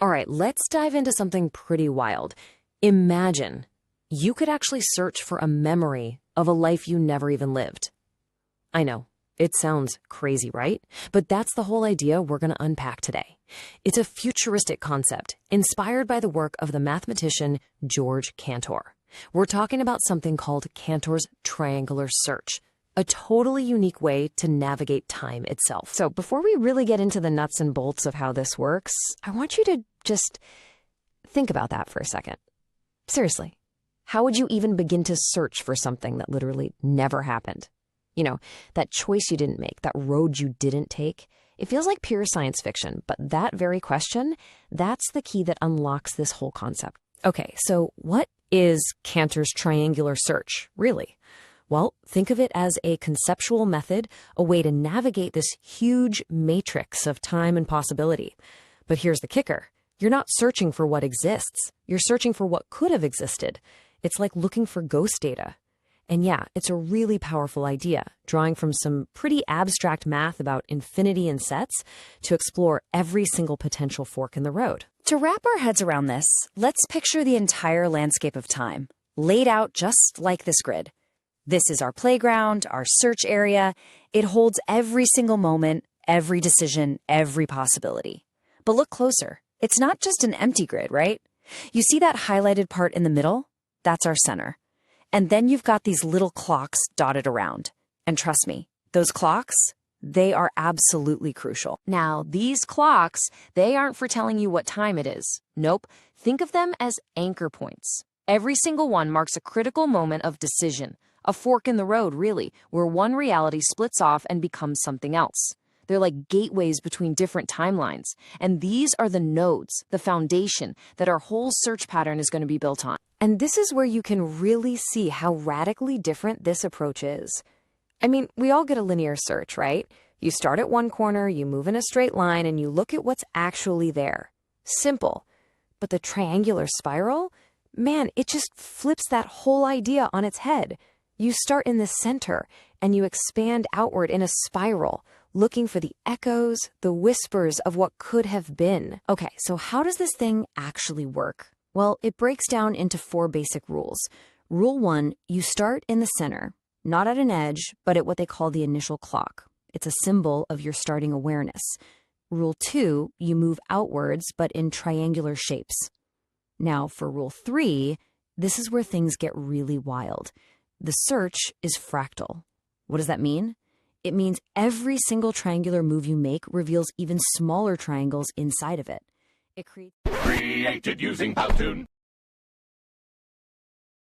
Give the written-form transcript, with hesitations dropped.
All right, let's dive into something pretty wild. Imagine you could actually search for a memory of a life you never even lived. I know, it sounds crazy, right? But that's the whole idea we're going to unpack today. It's a futuristic concept inspired by the work of the mathematician George Kantor. We're talking about something called Kantor's triangular search, a totally unique way to navigate time itself. So before we really get into the nuts and bolts of how this works, I want you to just think about that for a second. Seriously, how would you even begin to search for something that literally never happened? You know, that choice you didn't make, that road you didn't take. It feels like pure science fiction, but that very question, that's the key that unlocks this whole concept. Okay, so what is Cantor's triangular search, really? Well, think of it as a conceptual method, a way to navigate this huge matrix of time and possibility. But here's the kicker. You're not searching for what exists. You're searching for what could have existed. It's like looking for ghost data. And yeah, it's a really powerful idea, drawing from some pretty abstract math about infinity and sets to explore every single potential fork in the road. To wrap our heads around this, let's picture the entire landscape of time, laid out just like this grid. This is our playground, our search area. It holds every single moment, every decision, every possibility. But look closer. It's not just an empty grid, right? You see that highlighted part in the middle? That's our center. And then you've got these little clocks dotted around. And trust me, those clocks, they are absolutely crucial. Now, these clocks, they aren't for telling you what time it is. Nope. Think of them as anchor points. Every single one marks a critical moment of decision. A fork in the road, really, where one reality splits off and becomes something else. They're like gateways between different timelines. And these are the nodes, the foundation that our whole search pattern is going to be built on. And this is where you can really see how radically different this approach is. I mean, we all get a linear search, right? You start at one corner, you move in a straight line, and you look at what's actually there. Simple. But the triangular spiral, man, it just flips that whole idea on its head. You start in the center, and you expand outward in a spiral, looking for the echoes, the whispers of what could have been. Okay, so how does this thing actually work? Well, it breaks down into 4 basic rules. Rule 1, you start in the center, not at an edge, but at what they call the initial clock. It's a symbol of your starting awareness. Rule 2, you move outwards, but in triangular shapes. Now, for Rule 3, this is where things get really wild. The search is fractal. What does that mean? It means every single triangular move you make reveals even smaller triangles inside of it. It created using Powtoon.